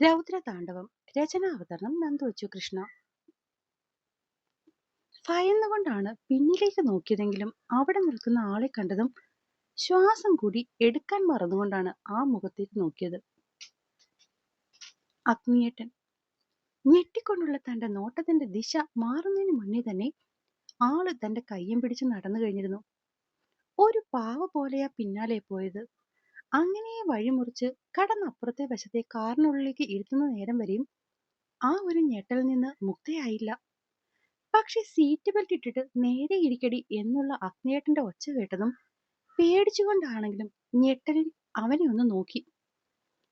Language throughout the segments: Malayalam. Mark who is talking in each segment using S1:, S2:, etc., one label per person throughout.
S1: രൗദ്രതാണ്ഡവം. രചനാവതരണം നന്ദുവച്ചു കൃഷ്ണ. ഭയന്നുകൊണ്ടാണ് പിന്നിലേക്ക് നോക്കിയതെങ്കിലും അവിടെ നിൽക്കുന്ന ആളെ കണ്ടതും ശ്വാസം കൂടി എടുക്കാൻ മറന്നുകൊണ്ടാണ് ആ മുഖത്തേക്ക് നോക്കിയത്. അഗ്നിയേട്ടൻ. ഞെട്ടിക്കൊണ്ടുള്ള തന്റെ നോട്ടത്തിന്റെ ദിശ മാറുന്നതിന് മുന്നേ തന്നെ ആള് തന്റെ കയ്യും പിടിച്ച് നടന്നു കഴിഞ്ഞിരുന്നു. ഒരു പാവ പോലെയാ പിന്നാലെ പോയത്. അങ്ങനെ വഴിമുറിച്ച് കടന്നപ്പുറത്തെ വശത്തെ കാറിനുള്ളിലേക്ക് ഇരുത്തുന്ന നേരം വരെയും ആ ഒരു ഞെട്ടലിൽ നിന്ന് മുക്തയായില്ല. പക്ഷെ സീറ്റ് ബെൽറ്റ് ഇട്ടിട്ട് നേരെ ഇരിക്കടി എന്നുള്ള അഗ്നിയേട്ടന്റെ ഒച്ച കേട്ടതും പേടിച്ചുകൊണ്ടാണെങ്കിലും ഞെട്ടലിൽ അവനെ ഒന്ന് നോക്കി.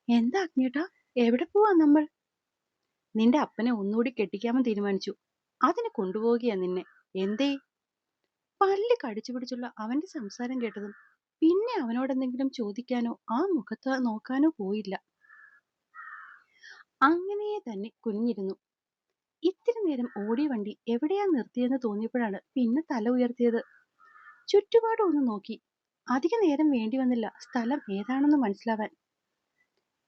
S1: എന്താ അഗ്നിയേട്ടാ, എവിടെ പോവാ നമ്മൾ? നിന്റെ അപ്പനെ ഒന്നുകൂടി കെട്ടിക്കാമെന്ന് തീരുമാനിച്ചു. അതിന് കൊണ്ടുപോവുകയാ നിന്നെ. എന്തേ? പല്ല് കടിച്ചു പിടിച്ചുള്ള അവന്റെ സംസാരം കേട്ടതും പിന്നെ അവനോടെന്തെങ്കിലും ചോദിക്കാനോ ആ മുഖത്ത് നോക്കാനോ പോയില്ല. അങ്ങനെ തന്നെ കുനിഞ്ഞിരുന്നു. ഇത്തിരി നേരം ഓടിയ വണ്ടി എവിടെയാ നിർത്തിയെന്ന് തോന്നിയപ്പോഴാണ് പിന്നെ തല ഉയർത്തിയത്. ചുറ്റുപാടും ഒന്ന് നോക്കി. അധിക നേരം വേണ്ടി വന്നില്ല സ്ഥലം ഏതാണെന്ന് മനസ്സിലാവാൻ.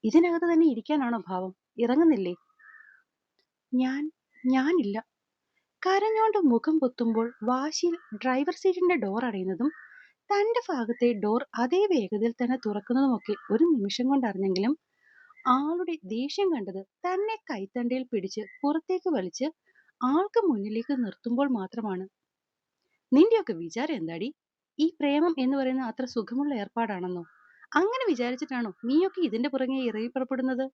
S1: ഇതിനകത്ത് തന്നെ ഇരിക്കാനാണോ ഭാവം? ഇറങ്ങുന്നില്ലേ? ഞാനില്ല. കരഞ്ഞോണ്ട് മുഖം പൊത്തുമ്പോൾ വാശിയിൽ ഡ്രൈവർ സീറ്റിന്റെ ഡോർ അടയുന്നതും തന്റെ ഭാഗത്തെ ഡോർ അതേ വേഗതയിൽ തന്നെ തുറക്കുന്നതുമൊക്കെ ഒരു നിമിഷം കൊണ്ടറിഞ്ഞെങ്കിലും ആളുടെ ദേഷ്യം കണ്ടത് തന്നെ കൈത്തണ്ടയിൽ പിടിച്ച് പുറത്തേക്ക് വലിച്ച് ആൾക്ക് മുന്നിലേക്ക് നിർത്തുമ്പോൾ മാത്രമാണ്. നിന്റെയൊക്കെ വിചാരം എന്താടി? ഈ പ്രേമം എന്ന് പറയുന്ന അത്ര സുഖമുള്ള ഏർപ്പാടാണെന്നോ? അങ്ങനെ വിചാരിച്ചിട്ടാണോ നീയൊക്കെ ഇതിന്റെ പുറകെ ഇറങ്ങി പുറപ്പെടുന്നത്?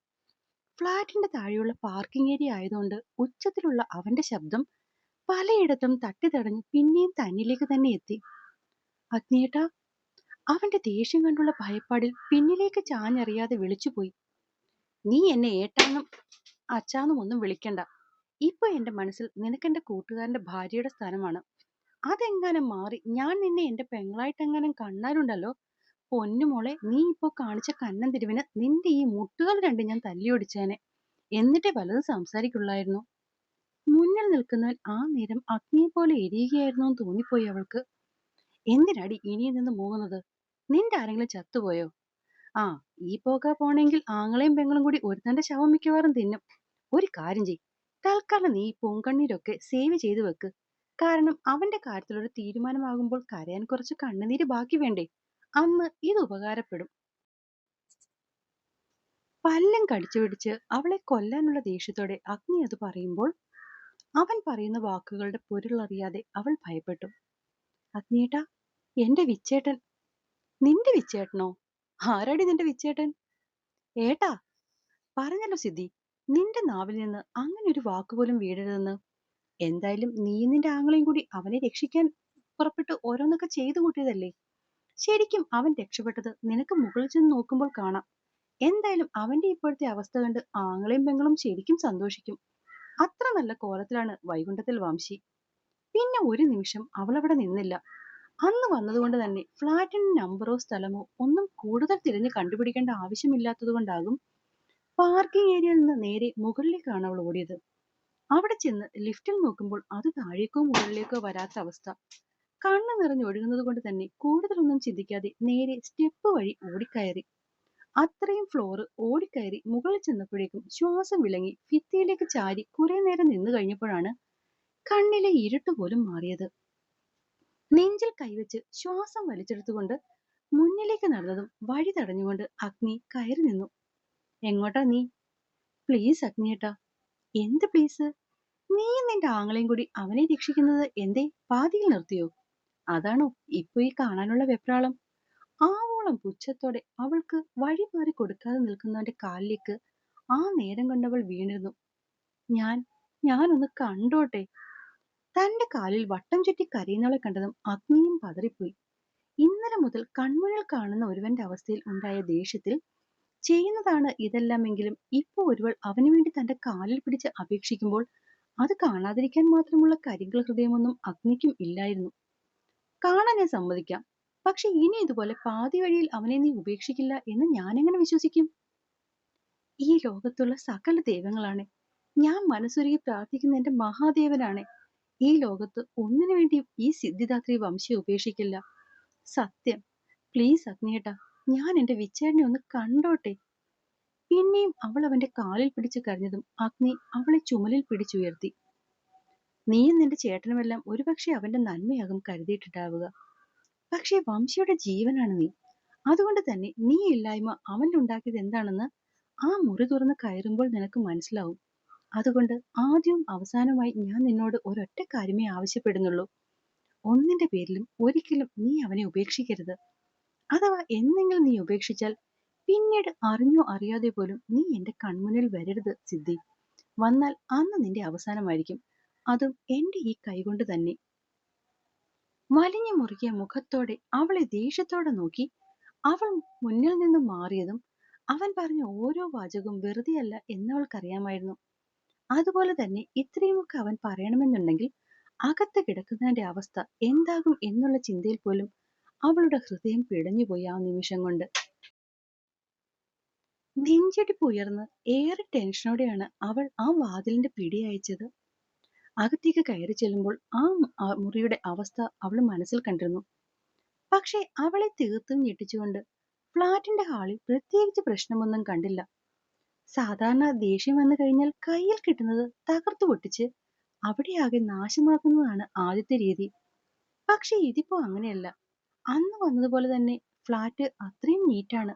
S1: ഫ്ളാറ്റിന്റെ താഴെയുള്ള പാർക്കിംഗ് ഏരിയ ആയതുകൊണ്ട് ഉച്ചത്തിലുള്ള അവന്റെ ശബ്ദം പലയിടത്തും തട്ടിത്തടഞ്ഞ് പിന്നെയും തന്നിലേക്ക് തന്നെ എത്തി. അഗ്നിയേട്ടാ. അവന്റെ ദേഷ്യം കണ്ടുള്ള ഭയപ്പാടിൽ പിന്നിലേക്ക് ചാഞ്ഞറിയാതെ വിളിച്ചുപോയി. നീ എന്നെ ഏട്ടാന്നും അച്ചാന്നും ഒന്നും വിളിക്കണ്ട. ഇപ്പൊ എന്റെ മനസ്സിൽ നിനക്കെന്റെ കൂട്ടുകാരന്റെ ഭാര്യയുടെ സ്ഥാനമാണ്. അതെങ്ങാനും മാറി ഞാൻ നിന്നെ എന്റെ പെങ്ങളായിട്ടെങ്ങാനും കണ്ടാലുണ്ടല്ലോ, പൊന്നുമോളെ, നീ ഇപ്പോ കാണിച്ച കന്നം തിരിവിന് നിന്റെ ഈ മുട്ടുകൾ രണ്ടും ഞാൻ തല്ലിയൊടിച്ചേനെ. എന്നിട്ടേ വല്ലതും സംസാരിക്കുള്ളായിരുന്നു. മുന്നിൽ നിൽക്കുന്നവൻ ആ നേരം അഗ്നിയെ പോലെ എരിയുകയായിരുന്നു എന്ന് തോന്നിപ്പോയി അവൾക്ക്. എന്തിനാടി ഇനിയിൽ നിന്ന് മൂങ്ങുന്നത്? നിന്റെ ആരെങ്കിലും ചത്തുപോയോ? ആ, ഈ പോകാ പോണെങ്കിൽ ആങ്ങളെയും പെങ്ങളും കൂടി ഒരുത്തന്റെ ശവം മിക്കവാറും തിന്നും. ഒരു കാര്യം ചെയ്, തൽക്കാലം നീ പൂങ്കണ്ണീരൊക്കെ സേവ് ചെയ്തു വെക്ക്. കാരണം അവന്റെ കാര്യത്തിലൊരു തീരുമാനമാകുമ്പോൾ കരയാൻ കുറച്ച് കണ്ണുനീര് ബാക്കി വേണ്ടേ? അന്ന് ഇത് ഉപകാരപ്പെടും. പല്ലും കടിച്ചു പിടിച്ച് അവളെ കൊല്ലാനുള്ള ദേഷ്യത്തോടെ അഗ്നി അത് പറയുമ്പോൾ അവൻ പറയുന്ന വാക്കുകളുടെ പൊരുളറിയാതെ അവൾ ഭയപ്പെട്ടു. അഗ്നിയേട്ടാ, എന്റെ വിച്ചേട്ടൻ. നിന്റെ വിച്ചേട്ടനോ? ആരാടി നിന്റെ വിച്ചേട്ടൻ? ഏട്ടാ, പറഞ്ഞല്ലോ സിദ്ധി, നിന്റെ നാവിൽ നിന്ന് അങ്ങനെ ഒരു വാക്കുപോലും വീഴരുതെന്ന്. എന്തായാലും നീയും നിന്റെ ആങ്ങളെയും കൂടി അവനെ രക്ഷിക്കാൻ പുറപ്പെട്ട് ഓരോന്നൊക്കെ ചെയ്തു കൂട്ടിയതല്ലേ. ശരിക്കും അവൻ രക്ഷപ്പെട്ടത് നിനക്ക് മുകളിൽ ചെന്ന് നോക്കുമ്പോൾ കാണാം. എന്തായാലും അവന്റെ ഇപ്പോഴത്തെ അവസ്ഥ കണ്ട് ആങ്ങളെയും പെങ്ങളും ശരിക്കും സന്തോഷിക്കും. അത്ര നല്ല കോലത്തിലാണ് വൈകുണ്ഠത്തിൽ വംശി. പിന്നെ ഒരു നിമിഷം അവൾ അവിടെ നിന്നില്ല. അന്ന് വന്നതുകൊണ്ട് തന്നെ ഫ്ളാറ്റിന്റെ നമ്പറോ സ്ഥലമോ ഒന്നും കൂടുതൽ തിരഞ്ഞ് കണ്ടുപിടിക്കേണ്ട ആവശ്യമില്ലാത്തത് കൊണ്ടാകും പാർക്കിംഗ് ഏരിയയിൽ നിന്ന് നേരെ മുകളിലേക്കാണ് അവൾ ഓടിയത്. അവിടെ ചെന്ന് ലിഫ്റ്റിൽ നോക്കുമ്പോൾ അത് താഴേക്കോ മുകളിലേക്കോ വരാത്ത അവസ്ഥ. കണ്ണ് നിറഞ്ഞൊഴുകുന്നത് കൊണ്ട് തന്നെ കൂടുതലൊന്നും ചിന്തിക്കാതെ നേരെ സ്റ്റെപ്പ് വഴി ഓടിക്കയറി. അത്രയും ഫ്ലോർ ഓടിക്കയറി മുകളിൽ ചെന്നപ്പോഴേക്കും ശ്വാസം വിളങ്ങി ഭിത്തിയിലേക്ക് ചാരി കുറെ നേരം നിന്നു കഴിഞ്ഞപ്പോഴാണ് കണ്ണിലെ ഇരുട്ട് പോലും മാറിയത്. നെഞ്ചിൽ കൈവച്ച് ശ്വാസം വലിച്ചെടുത്തുകൊണ്ട് മുന്നിലേക്ക് നടന്നതും വഴി തടഞ്ഞുകൊണ്ട് അഗ്നി കയറി നിന്നു. എങ്ങോട്ടാ നീ? പ്ലീസ് അഗ്നിയേട്ടാ. എന്ത് പ്ലീസ്? നീയും നിന്റെ ആങ്ങളെയും കൂടി അവനെ രക്ഷിക്കുന്നത് എന്തേ പാതിയിൽ നിർത്തിയോ? അതാണോ ഇപ്പൊ ഈ കാണാനുള്ള വെപ്രാളം? ആവോളം പുച്ഛത്തോടെ അവൾക്ക് വഴി മാറി കൊടുക്കാതെ നിൽക്കുന്നവന്റെ കാലിലേക്ക് ആ നേരം കൊണ്ടവൾ വീണിരുന്നു. ഞാൻ ഞാനൊന്ന് കണ്ടോട്ടെ. തന്റെ കാലിൽ വട്ടം ചുറ്റി കരയുന്നവളെ കണ്ടതും അഗ്നിയും പതറിപ്പോയി. ഇന്നലെ മുതൽ കൺമുന്നിൽ കാണുന്ന ഒരുവന്റെ അവസ്ഥയിൽ ഉണ്ടായ ദേഷ്യത്തിൽ ചെയ്യുന്നതാണ് ഇതെല്ലാമെങ്കിലും ഇപ്പൊ ഒരുവൾ അവനു വേണ്ടി തന്റെ കാലിൽ പിടിച്ച് അപേക്ഷിക്കുമ്പോൾ അത് കാണാതിരിക്കാൻ മാത്രമുള്ള കരിങ്കൽ ഹൃദയമൊന്നും അഗ്നിക്കും ഇല്ലായിരുന്നു. കാണാൻ ഞാൻ സമ്മതിക്കാം. പക്ഷെ ഇനി ഇതുപോലെ പാതി വഴിയിൽ അവനെ നീ ഉപേക്ഷിക്കില്ല എന്ന് ഞാനെങ്ങനെ വിശ്വസിക്കും? ഈ ലോകത്തുള്ള സകല ദൈവങ്ങളാണ്, ഞാൻ മനസ്സുരുകി പ്രാർത്ഥിക്കുന്ന എന്റെ മഹാദേവനാണ്, ഈ ലോകത്ത് ഒന്നിനു വേണ്ടിയും ഈ സിദ്ധിദാത്രി വംശയെ ഉപേക്ഷിക്കില്ല. സത്യം. പ്ലീസ് അഗ്നിയേട്ടാ, ഞാൻ എന്റെ വിച്ചേട്ടനെ ഒന്ന് കണ്ടോട്ടെ. പിന്നെയും അവൾ അവന്റെ കാലിൽ പിടിച്ചു കരഞ്ഞതും അഗ്നി അവളെ ചുമലിൽ പിടിച്ചുയർത്തി. നീയും നിന്റെ ചേട്ടനുമെല്ലാം ഒരുപക്ഷെ അവന്റെ നന്മയാകും കരുതിയിട്ടുണ്ടാവുക. പക്ഷേ വംശിയുടെ ജീവനാണ് നീ. അതുകൊണ്ട് തന്നെ നീ ഇല്ലായ്മ അവനിലുണ്ടാക്കിയത് എന്താണെന്ന് ആ മുറി തുറന്ന് കയറുമ്പോൾ നിനക്ക് മനസ്സിലാവും. അതുകൊണ്ട് ആദ്യവും അവസാനവുമായി ഞാൻ നിന്നോട് ഒരൊറ്റ കാര്യമേ ആവശ്യപ്പെടുന്നുള്ളൂ. ഒന്നിന്റെ പേരിലും ഒരിക്കലും നീ അവനെ ഉപേക്ഷിക്കരുത്. അഥവാ എന്നെങ്കിലും നീ ഉപേക്ഷിച്ചാൽ പിന്നീട് അറിഞ്ഞോ അറിയാതെ പോലും നീ എന്റെ കൺമുന്നിൽ വരരുത് സിദ്ധി. വന്നാൽ അന്ന് നിന്റെ അവസാനമായിരിക്കും. അതും എന്റെ ഈ കൈകൊണ്ട് തന്നെ. വലിഞ്ഞു മുറുകിയ മുഖത്തോടെ അവളെ ദേഷ്യത്തോടെ നോക്കി അവൾ മുന്നിൽ നിന്ന് മാറിയതും അവൻ പറഞ്ഞ ഓരോ വാചകവും വെറുതെയല്ല എന്നവൾക്കറിയാമായിരുന്നു. അതുപോലെ തന്നെ ഇത്രയുമൊക്കെ അവൻ പറയണമെന്നുണ്ടെങ്കിൽ അകത്ത് കിടക്കുന്നതിന്റെ അവസ്ഥ എന്താകും എന്നുള്ള ചിന്തയിൽ പോലും അവളുടെ ഹൃദയം പിടഞ്ഞുപോയി ആ നിമിഷം കൊണ്ട്. നെഞ്ചിടിപ്പ് ഉയർന്ന് ഏറെ ടെൻഷനോടെയാണ് അവൾ ആ വാതിലിന്റെ പിടി അയച്ചത്. അകത്തേക്ക് കയറി ചെല്ലുമ്പോൾ ആ മുറിയുടെ അവസ്ഥ അവൾ മനസ്സിൽ കണ്ടിരുന്നു. പക്ഷേ അവളെ തീർത്തും ഞെട്ടിച്ചുകൊണ്ട് ഫ്ളാറ്റിന്റെ ഹാളിൽ പ്രത്യേകിച്ച് പ്രശ്നമൊന്നും കണ്ടില്ല. സാധാരണ ദേഷ്യം വന്നു കഴിഞ്ഞാൽ കയ്യിൽ കിട്ടുന്നത് തകർത്തു പൊട്ടിച്ച് അവിടെയാകെ നാശമാക്കുന്നതാണ് ആദ്യത്തെ രീതി. പക്ഷെ ഇതിപ്പോ അങ്ങനെയല്ല. അന്ന് വന്നതുപോലെ തന്നെ ഫ്ളാറ്റ് അത്രയും നീറ്റാണ്.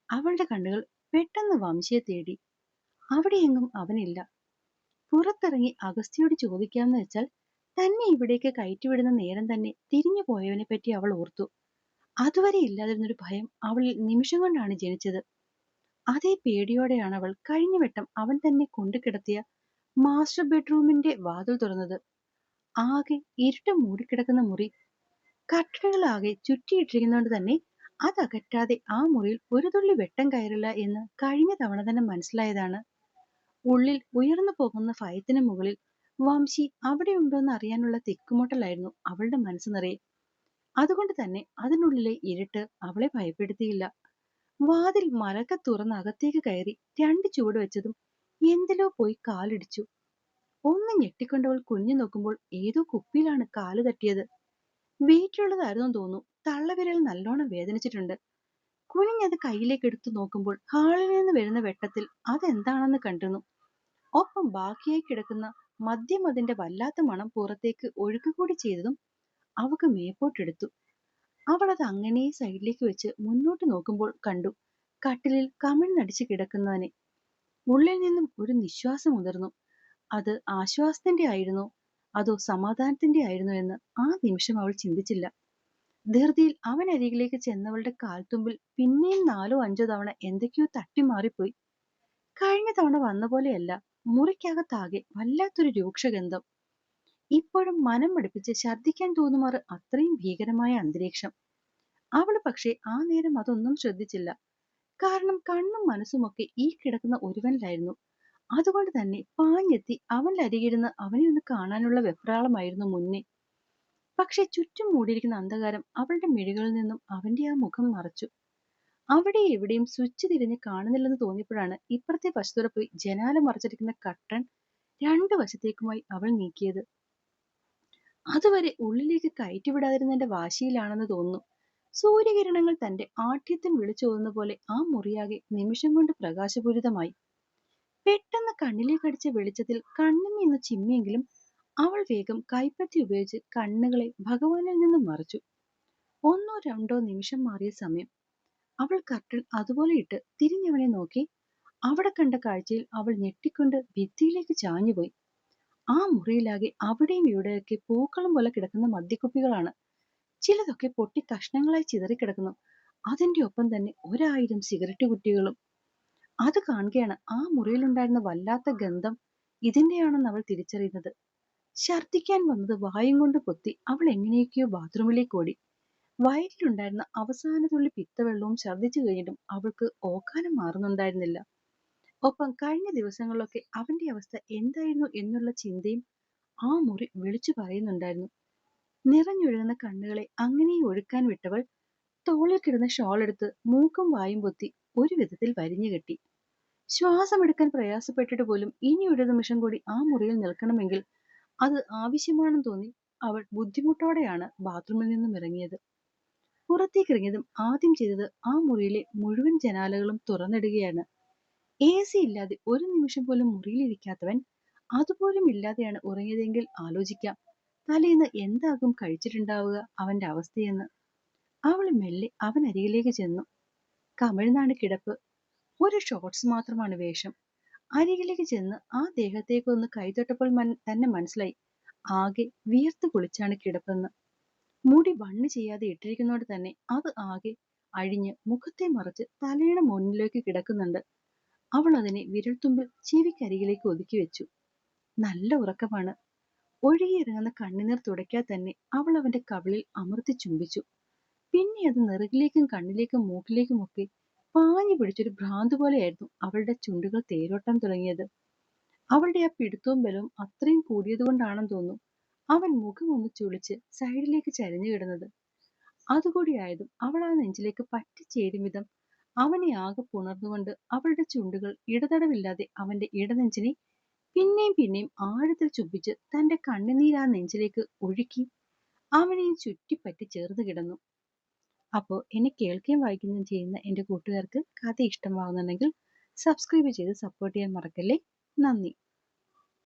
S1: അവളുടെ കണ്ണുകൾ പെട്ടെന്ന് വംശിയെ തേടി. അവിടെയെങ്ങും അവനില്ല. പുറത്തിറങ്ങി അഗസ്ത്യയോട് ചോദിക്കാമെന്ന് വെച്ചാൽ തന്നെ ഇവിടേക്ക് കയറ്റിവിടുന്ന നേരം തന്നെ തിരിഞ്ഞു പോയവനെ പറ്റി അവൾ ഓർത്തു. അതുവരെ ഇല്ലാതിരുന്നൊരു ഭയം അവളിൽ നിമിഷം കൊണ്ടാണ് ജനിച്ചത്. അതേ പേടിയോടെയാണ് അവൾ കഴിഞ്ഞ വട്ടം അവൻ തന്നെ കൊണ്ടുകിടത്തിയ മാസ്റ്റർ ബെഡ്റൂമിന്റെ വാതിൽ തുറന്നത്. ആകെ ഇരുട്ട് മൂടിക്കിടക്കുന്ന മുറി. കട്ടലുകളാകെ ചുറ്റിയിട്ടിരിക്കുന്നതുകൊണ്ട് തന്നെ അതകറ്റാതെ ആ മുറിയിൽ ഒരു തുള്ളി വെട്ടം കയറില്ല എന്ന് കഴിഞ്ഞ തവണ തന്നെ മനസ്സിലായതാണ്. ഉള്ളിൽ ഉയർന്നു പോകുന്ന ഭയത്തിന് മുകളിൽ വംശി അവിടെ ഉണ്ടോന്ന് അറിയാനുള്ള തിക്കുമുട്ടലായിരുന്നു അവളുടെ മനസ്സ് നിറയെ. അതുകൊണ്ട് തന്നെ അതിനുള്ളിലെ ഇരുട്ട് അവളെ ഭയപ്പെടുത്തിയില്ല. വാതിൽ മലക്കെ തുറന്ന് അകത്തേക്ക് കയറി 2 ചുവട് വെച്ചതും എന്തിലോ പോയി കാലിടിച്ചു. ഒന്ന് ഞെട്ടിക്കൊണ്ടവൾ കുനിഞ്ഞു നോക്കുമ്പോൾ ഏതോ കുപ്പിയിലാണ് കാല് തട്ടിയത്. വെയിറ്റുള്ളതായിരുന്നു തോന്നുന്നു. തള്ളവിരൽ നല്ലോണം വേദനിച്ചിട്ടുണ്ട്. കുനിഞ്ഞത് കയ്യിലേക്ക് എടുത്തു നോക്കുമ്പോൾ ഹാളിൽ നിന്ന് വരുന്ന വെട്ടത്തിൽ അതെന്താണെന്ന് കണ്ടിരുന്നു. ഒപ്പം ബാക്കിയായി കിടക്കുന്ന മദ്യം അതിന്റെ വല്ലാത്ത മണം പുറത്തേക്ക് ഒഴുകുകൂടി ചെയ്തതും അവക്ക് മേപ്പോട്ടെടുത്തു. അവൾ അത് അങ്ങനെ സൈഡിലേക്ക് വെച്ച് മുന്നോട്ട് നോക്കുമ്പോൾ കണ്ടു കട്ടിലിൽ കമിഴ്ന്നടിച്ച് കിടക്കുന്നവനെ. ഉള്ളിൽ നിന്നും ഒരു നിശ്വാസം ഉതിർന്നു. അത് ആശ്വാസത്തിന്റെ ആയിരുന്നോ അതോ സമാധാനത്തിന്റെ ആയിരുന്നോ എന്ന് ആ നിമിഷം അവൾ ചിന്തിച്ചില്ല. ധൃതിയിൽ അവൻ അരികിലേക്ക് ചെന്നവളുടെ കാൽത്തുമ്പിൽ പിന്നെയും 4-5 തവണ എന്തൊക്കെയോ തട്ടിമാറിപ്പോയി. കഴിഞ്ഞ തവണ വന്ന പോലെയല്ല. മുറിക്കകത്താകെ വല്ലാത്തൊരു രൂക്ഷഗന്ധം. ഇപ്പോഴും മനം മടുപ്പിച്ച് ഛർദ്ദിക്കാൻ തോന്നുമാറ് അത്രയും ഭീകരമായ അന്തരീക്ഷം. അവള് പക്ഷേ ആ നേരം അതൊന്നും ശ്രദ്ധിച്ചില്ല. കാരണം കണ്ണും മനസ്സുമൊക്കെ ഈ കിടക്കുന്ന ഒരുവനിലായിരുന്നു. അതുകൊണ്ട് തന്നെ പാഞ്ഞെത്തി അവന്റെ അരികിരുന്ന് അവനെ ഒന്ന് കാണാനുള്ള വെപ്രാളമായിരുന്നു മുന്നേ. പക്ഷെ ചുറ്റും മൂടിയിരിക്കുന്ന അന്ധകാരം അവളുടെ മിഴികളിൽ നിന്നും അവന്റെ ആ മുഖം മറച്ചു. അവിടെ എവിടെയും സ്വിച്ച് തിരിഞ്ഞ് കാണുന്നില്ലെന്ന് തോന്നിയപ്പോഴാണ് ഇപ്പുറത്തെ വശത്തോടെ പോയി ജനാല മറച്ചിരിക്കുന്ന കർട്ടൻ 2 വശത്തേക്കുമായി അവൾ നീക്കിയത്. അതുവരെ ഉള്ളിലേക്ക് കയറ്റിവിടാതിരുന്നതിന്റെ വാശിയിലാണെന്ന് തോന്നുന്നു. സൂര്യകിരണങ്ങൾ തന്റെ ആഠ്യത്തിൽ വിളിച്ചോതുന്ന പോലെ ആ മുറിയാകെ നിമിഷം കൊണ്ട് പ്രകാശപൂരിതമായി. പെട്ടെന്ന് കണ്ണിലേക്കടിച്ച വെളിച്ചത്തിൽ കണ്ണിമ എന്ന് ചിമ്മിയെങ്കിലും അവൾ വേഗം കൈപ്പത്തി ഉപയോഗിച്ച് കണ്ണുകളെ ഭഗവാനിൽ നിന്നും മറച്ചു. 1-2 നിമിഷം മാറിയ സമയം. അവൾ കർട്ടൻ അതുപോലെ ഇട്ട് തിരിഞ്ഞവനെ നോക്കി. അവിടെ കണ്ട കാഴ്ചയിൽ അവൾ ഞെട്ടിക്കൊണ്ട് ഭിത്തിയിലേക്ക് ചാഞ്ഞുപോയി. ആ മുറിയിലാകെ അവിടെയും ഇവിടെയൊക്കെ പൂക്കളം പോലെ കിടക്കുന്ന മദ്യക്കുപ്പികളാണ്. ചിലതൊക്കെ പൊട്ടി കഷ്ണങ്ങളായി ചിതറിക്കിടക്കുന്നു. അതിന്റെ ഒപ്പം തന്നെ 1000 സിഗരറ്റ് കുറ്റികളും. അത് കാണുകയാണ് ആ മുറിയിലുണ്ടായിരുന്ന വല്ലാത്ത ഗന്ധം ഇതിന്റെയാണെന്ന് അവൾ തിരിച്ചറിയുന്നത്. ഛർദ്ദിക്കാൻ വന്നത് വായും കൊണ്ട് പൊത്തി അവൾ എങ്ങനെയൊക്കെയോ ബാത്റൂമിലേക്ക് ഓടി. വയറ്റിലുണ്ടായിരുന്ന അവസാന തുള്ളി പിത്തവെള്ളവും ഛർദ്ദിച്ചു കഴിഞ്ഞിട്ടും അവൾക്ക് ഓക്കാനം മാറുന്നുണ്ടായിരുന്നില്ല. ഒപ്പം കഴിഞ്ഞ ദിവസങ്ങളിലൊക്കെ അവന്റെ അവസ്ഥ എന്തായിരുന്നു എന്നുള്ള ചിന്തയും ആ മുറി വിളിച്ചു പറയുന്നുണ്ടായിരുന്നു. നിറഞ്ഞൊഴുകുന്ന കണ്ണുകളെ അങ്ങനെ ഒഴുക്കാൻ വിട്ടവൾ തോളിൽ കിടന്ന ഷോൾ എടുത്ത് മൂക്കും വായും പൊത്തി ഒരു വിധത്തിൽ വരിഞ്ഞു കെട്ടി. ശ്വാസമെടുക്കാൻ പ്രയാസപ്പെട്ടിട്ട് പോലും ഇനി ഒരു നിമിഷം കൂടി ആ മുറിയിൽ നിൽക്കണമെങ്കിൽ അത് ആവശ്യമാണെന്ന് തോന്നി അവൾ ബുദ്ധിമുട്ടോടെയാണ് ബാത്റൂമിൽ നിന്നും ഇറങ്ങിയത്. പുറത്തേക്ക് ഇറങ്ങിയതും ആദ്യം ചെയ്തത് ആ മുറിയിലെ മുഴുവൻ ജനാലകളും തുറന്നിടുകയാണ്. AC ഇല്ലാതെ ഒരു നിമിഷം പോലും മുറിയിലിരിക്കാത്തവൻ അതുപോലും ഇല്ലാതെയാണ് ഉറങ്ങിയതെങ്കിൽ ആലോചിക്കാം തലേന്ന് എന്താകും കഴിച്ചിട്ടുണ്ടാവുക അവന്റെ അവസ്ഥയെന്ന്. അവൾ മെല്ലെ അവനരികിലേക്ക് ചെന്നു. കമിഴ്ന്നാണ് കിടപ്പ്. ഒരു ഷോർട്സ് മാത്രമാണ് വേഷം. അരികിലേക്ക് ചെന്ന് ആ ദേഹത്തേക്കൊന്ന് കൈതൊട്ടപ്പോൾ തന്നെ മനസ്സിലായി ആകെ വിയർത്ത് കുളിച്ചാണ് കിടപ്പെന്ന്. മുടി ബണ്ണ് ചെയ്യാതെ ഇട്ടിരിക്കുന്നോട് തന്നെ അത് ആകെ അഴിഞ്ഞ് മുഖത്തെ മറച്ച് തലയുടെ മുന്നിലേക്ക് കിടക്കുന്നുണ്ട്. അവൾ അതിനെ വിരൽത്തുമ്പിൽ ചെവിക്കരികിലേക്ക് ഒതുക്കി വെച്ചു. നല്ല ഉറക്കമാണ്. ഒഴുകിയിറങ്ങുന്ന കണ്ണുനീർ തുടയ്ക്കാതെ തന്നെ അവൾ അവന്റെ കവിളിൽ അമർത്തി ചുംബിച്ചു. പിന്നെ അത് നെറുകിലേക്കും കണ്ണിലേക്കും മൂക്കിലേക്കുമൊക്കെ പാഞ്ഞു പിടിച്ചൊരു ഭ്രാന്ത് പോലെയായിരുന്നു അവളുടെ ചുണ്ടുകൾ തേരോട്ടം തുടങ്ങിയത്. അവളുടെ ആ പിടുത്തവും ബലവും അത്രയും കൂടിയതുകൊണ്ടാണെന്ന് തോന്നുന്നു അവൻ മുഖം ഒന്ന് ചുളിച്ച് സൈഡിലേക്ക് ചരിഞ്ഞു കിടന്നത്. അതുകൂടിയായതും അവൾ ആ നെഞ്ചിലേക്ക് പറ്റിച്ചേരും വിധം അവനെ ആകെ പുണർന്നുകൊണ്ട് അവളുടെ ചുണ്ടുകൾ ഇടതടവില്ലാതെ അവന്റെ ഇടനെഞ്ചിനെ പിന്നെയും പിന്നെയും ആഴത്തിൽ ചുംബിച്ച് തന്റെ കണ്ണുനീര് ആ നെഞ്ചിലേക്ക് ഒഴുക്കി അവനെയും ചുറ്റിപ്പറ്റി ചേർന്ന് കിടന്നു. അപ്പോൾ എന്നെ കേൾക്കുകയും വായിക്കുകയും ചെയ്യുന്ന എൻ്റെ കൂട്ടുകാർക്ക് കഥ ഇഷ്ടമാകുന്നുണ്ടെങ്കിൽ സബ്സ്ക്രൈബ് ചെയ്ത് സപ്പോർട്ട് ചെയ്യാൻ മറക്കല്ലേ. നന്ദി.